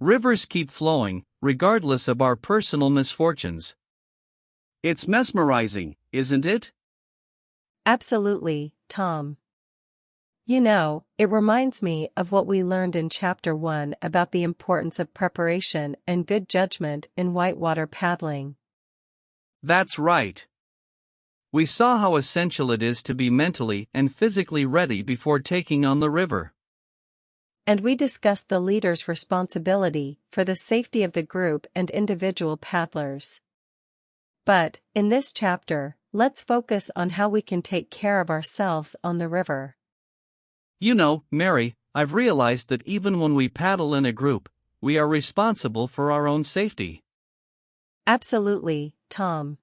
Rivers keep flowing, regardless of our personal misfortunes. It's mesmerizing, isn't it? Absolutely, Tom. You know, it reminds me of what we learned in Chapter 1 about the importance of preparation and good judgment in whitewater paddling. That's right. We saw how essential it is to be mentally and physically ready before taking on the river. And we discussed the leader's responsibility for the safety of the group and individual paddlers. But, in this chapter, let's focus on how we can take care of ourselves on the river. You know, Mary, I've realized that even when we paddle in a group, we are responsible for our own safety. Absolutely, Tom.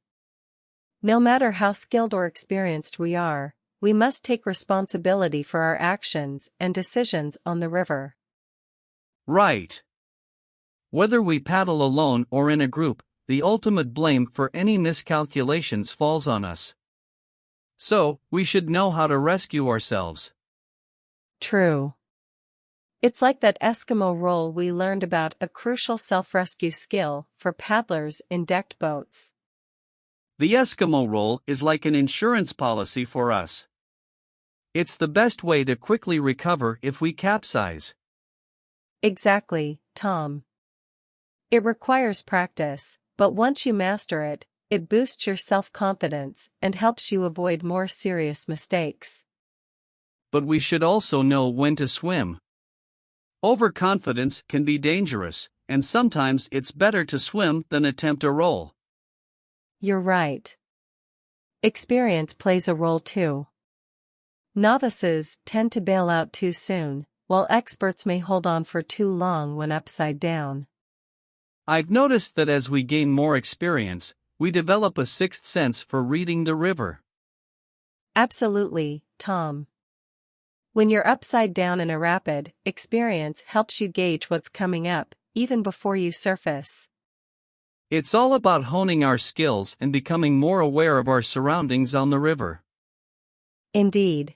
No matter how skilled or experienced we are, we must take responsibility for our actions and decisions on the river. Right. Whether we paddle alone or in a group, the ultimate blame for any miscalculations falls on us. So, we should know how to rescue ourselves. True. It's like that Eskimo roll we learned about, a crucial self-rescue skill for paddlers in decked boats. The Eskimo roll is like an insurance policy for us. It's the best way to quickly recover if we capsize. Exactly, Tom. It requires practice, but once you master it, it boosts your self-confidence and helps you avoid more serious mistakes. But we should also know when to swim. Overconfidence can be dangerous, and sometimes it's better to swim than attempt a roll. You're right. Experience plays a role too. Novices tend to bail out too soon, while experts may hold on for too long when upside down. I've noticed that as we gain more experience, we develop a sixth sense for reading the river. Absolutely, Tom. When you're upside down in a rapid, experience helps you gauge what's coming up, even before you surface. It's all about honing our skills and becoming more aware of our surroundings on the river. Indeed.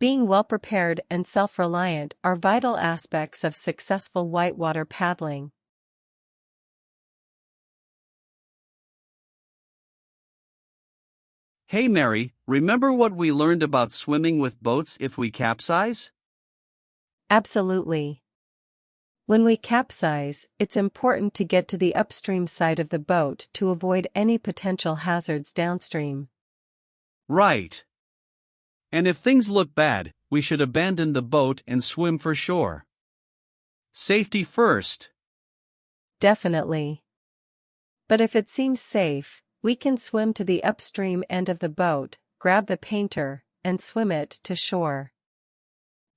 Being well-prepared and self-reliant are vital aspects of successful whitewater paddling. Hey Mary, remember what we learned about swimming with boats if we capsize? Absolutely. When we capsize, it's important to get to the upstream side of the boat to avoid any potential hazards downstream. Right. And if things look bad, we should abandon the boat and swim for shore. Safety first. Definitely. But if it seems safe, we can swim to the upstream end of the boat, grab the painter, and swim it to shore.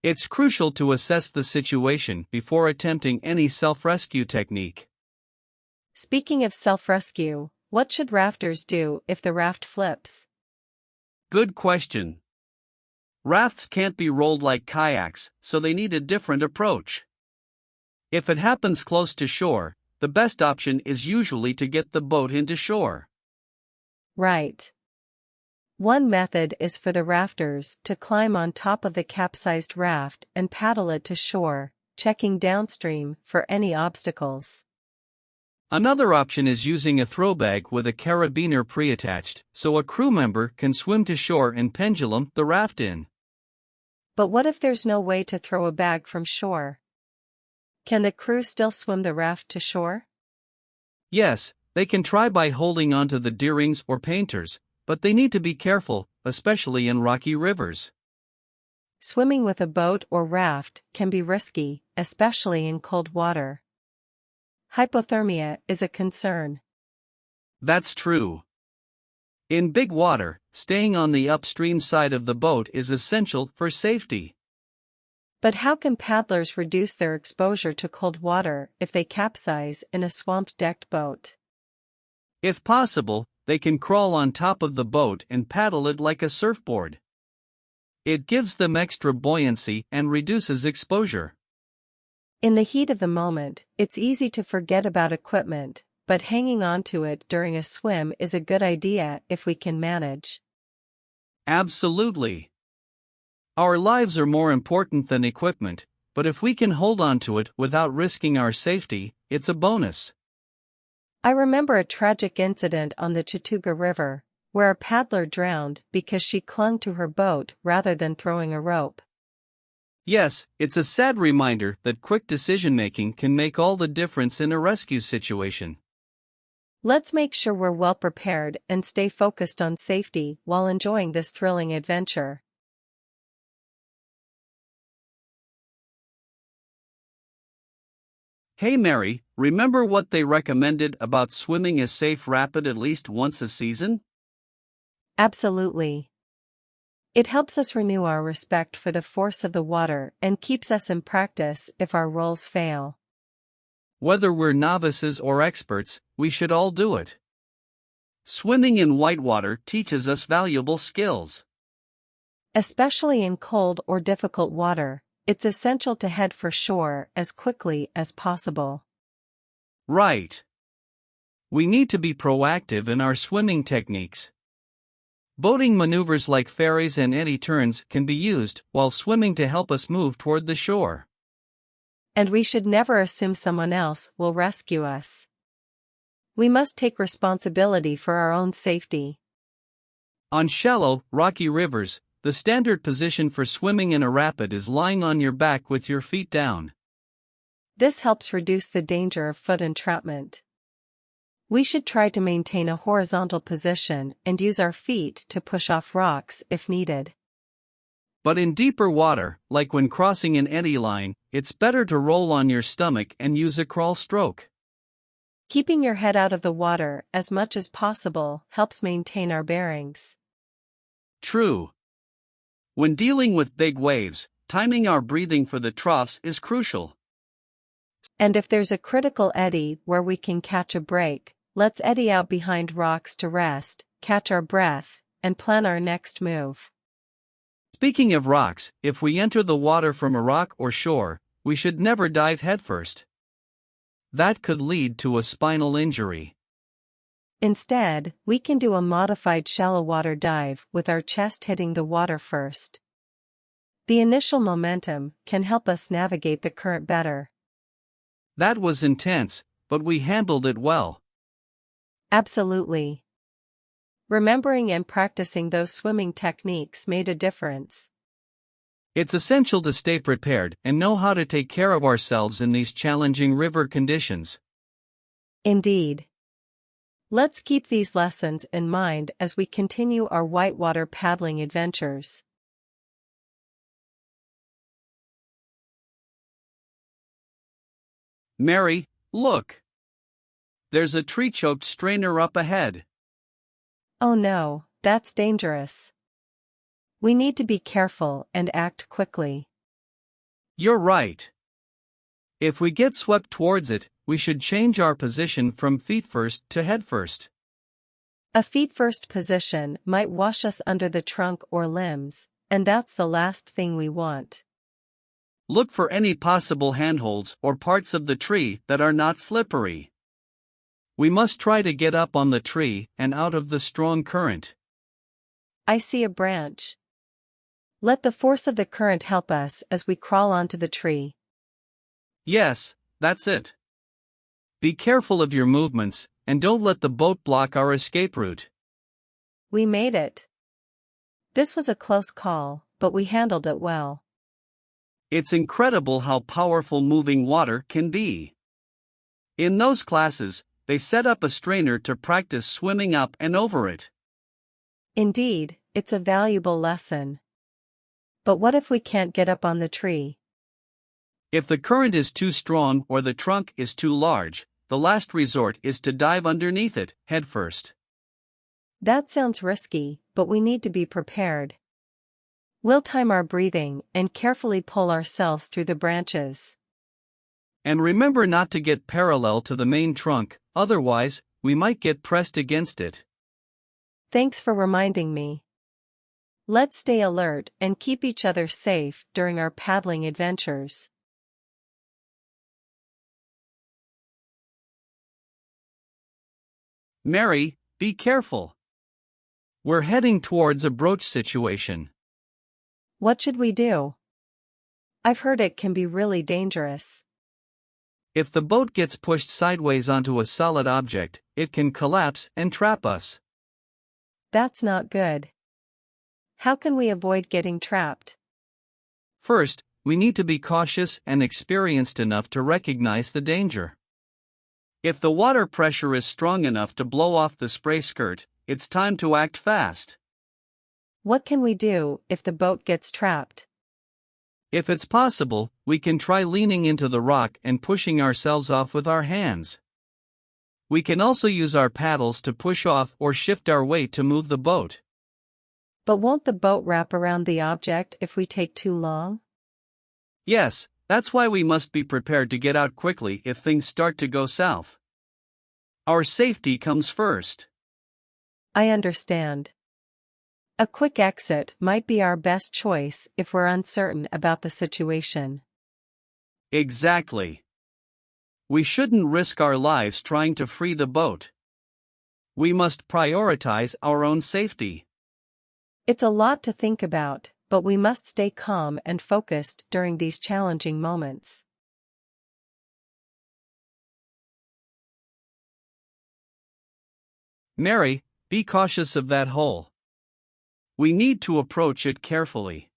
It's crucial to assess the situation before attempting any self-rescue technique. Speaking of self-rescue, what should rafters do if the raft flips? Good question. Rafts can't be rolled like kayaks, so they need a different approach. If it happens close to shore, the best option is usually to get the boat into shore. Right. One method is for the rafters to climb on top of the capsized raft and paddle it to shore, checking downstream for any obstacles. Another option is using a throw bag with a carabiner pre-attached, so a crew member can swim to shore and pendulum the raft in. But what if there's no way to throw a bag from shore? Can the crew still swim the raft to shore? Yes, they can try by holding onto the deerings or painters, but they need to be careful, especially in rocky rivers. Swimming with a boat or raft can be risky, especially in cold water. Hypothermia is a concern. That's true. In big water, staying on the upstream side of the boat is essential for safety. But how can paddlers reduce their exposure to cold water if they capsize in a swamped-decked boat? If possible, they can crawl on top of the boat and paddle it like a surfboard. It gives them extra buoyancy and reduces exposure. In the heat of the moment, it's easy to forget about equipment, but hanging on to it during a swim is a good idea if we can manage. Absolutely. Our lives are more important than equipment, but if we can hold on to it without risking our safety, it's a bonus. I remember a tragic incident on the Chattooga River, where a paddler drowned because she clung to her boat rather than throwing a rope. Yes, it's a sad reminder that quick decision-making can make all the difference in a rescue situation. Let's make sure we're well prepared and stay focused on safety while enjoying this thrilling adventure. Hey Mary, remember what they recommended about swimming a safe rapid at least once a season? Absolutely. It helps us renew our respect for the force of the water and keeps us in practice if our roles fail. Whether we're novices or experts, we should all do it. Swimming in whitewater teaches us valuable skills. Especially in cold or difficult water, it's essential to head for shore as quickly as possible. Right. We need to be proactive in our swimming techniques. Boating maneuvers like ferries and eddy turns can be used while swimming to help us move toward the shore. And we should never assume someone else will rescue us. We must take responsibility for our own safety. On shallow, rocky rivers, the standard position for swimming in a rapid is lying on your back with your feet down. This helps reduce the danger of foot entrapment. We should try to maintain a horizontal position and use our feet to push off rocks if needed. But in deeper water, like when crossing an eddy line, it's better to roll on your stomach and use a crawl stroke. Keeping your head out of the water as much as possible helps maintain our bearings. True. When dealing with big waves, timing our breathing for the troughs is crucial. And if there's a critical eddy where we can catch a break, let's eddy out behind rocks to rest, catch our breath, and plan our next move. Speaking of rocks, if we enter the water from a rock or shore, we should never dive headfirst. That could lead to a spinal injury. Instead, we can do a modified shallow water dive with our chest hitting the water first. The initial momentum can help us navigate the current better. That was intense, but we handled it well. Absolutely. Remembering and practicing those swimming techniques made a difference. It's essential to stay prepared and know how to take care of ourselves in these challenging river conditions. Indeed. Let's keep these lessons in mind as we continue our whitewater paddling adventures. Mary, look! There's a tree-choked strainer up ahead. Oh no, that's dangerous. We need to be careful and act quickly. You're right. If we get swept towards it, we should change our position from feet first to head first. A feet first position might wash us under the trunk or limbs, and that's the last thing we want. Look for any possible handholds or parts of the tree that are not slippery. We must try to get up on the tree and out of the strong current. I see a branch. Let the force of the current help us as we crawl onto the tree. Yes, that's it. Be careful of your movements, and don't let the boat block our escape route. We made it. This was a close call, but we handled it well. It's incredible how powerful moving water can be. In those classes, they set up a strainer to practice swimming up and over it. Indeed, it's a valuable lesson. But what if we can't get up on the tree? If the current is too strong or the trunk is too large, the last resort is to dive underneath it, head first. That sounds risky, but we need to be prepared. We'll time our breathing and carefully pull ourselves through the branches. And remember not to get parallel to the main trunk, otherwise, we might get pressed against it. Thanks for reminding me. Let's stay alert and keep each other safe during our paddling adventures. Mary, be careful. We're heading towards a broach situation. What should we do? I've heard it can be really dangerous. If the boat gets pushed sideways onto a solid object, it can collapse and trap us. That's not good. How can we avoid getting trapped? First, we need to be cautious and experienced enough to recognize the danger. If the water pressure is strong enough to blow off the spray skirt, it's time to act fast. What can we do if the boat gets trapped? If it's possible, we can try leaning into the rock and pushing ourselves off with our hands. We can also use our paddles to push off or shift our weight to move the boat. But won't the boat wrap around the object if we take too long? Yes, that's why we must be prepared to get out quickly if things start to go south. Our safety comes first. I understand. A quick exit might be our best choice if we're uncertain about the situation. Exactly. We shouldn't risk our lives trying to free the boat. We must prioritize our own safety. It's a lot to think about, but we must stay calm and focused during these challenging moments. Mary, be cautious of that hole. We need to approach it carefully.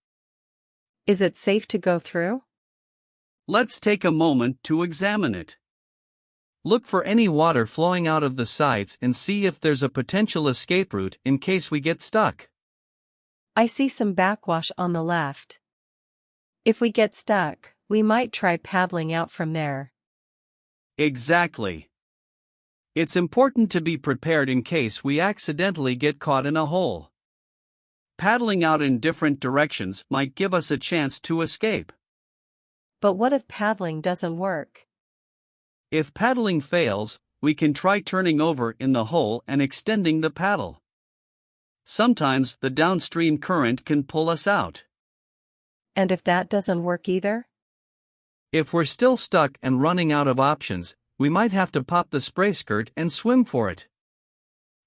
Is it safe to go through? Let's take a moment to examine it. Look for any water flowing out of the sides and see if there's a potential escape route in case we get stuck. I see some backwash on the left. If we get stuck, we might try paddling out from there. Exactly. It's important to be prepared in case we accidentally get caught in a hole. Paddling out in different directions might give us a chance to escape. But what if paddling doesn't work? If paddling fails, we can try turning over in the hole and extending the paddle. Sometimes the downstream current can pull us out. And if that doesn't work either? If we're still stuck and running out of options, we might have to pop the spray skirt and swim for it.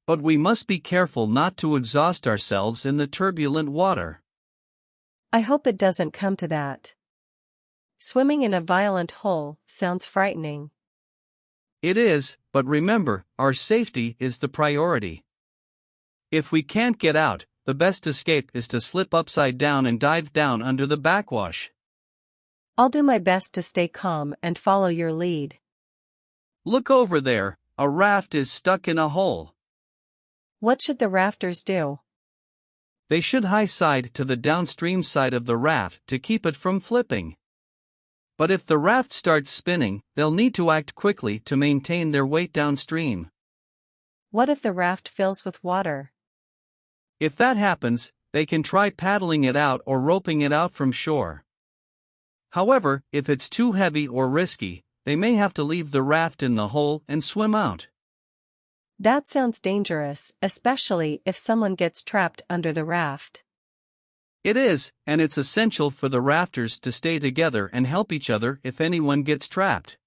But we must be careful not to exhaust ourselves in the turbulent water. I hope it doesn't come to that. Swimming in a violent hole sounds frightening. It is, but remember, our safety is the priority. If we can't get out, the best escape is to slip upside down and dive down under the backwash. I'll do my best to stay calm and follow your lead. Look over there, a raft is stuck in a hole. What should the rafters do? They should high side to the downstream side of the raft to keep it from flipping. But if the raft starts spinning, they'll need to act quickly to maintain their weight downstream. What if the raft fills with water? If that happens, they can try paddling it out or roping it out from shore. However, if it's too heavy or risky, they may have to leave the raft in the hole and swim out. That sounds dangerous, especially if someone gets trapped under the raft. It is, and it's essential for the rafters to stay together and help each other if anyone gets trapped.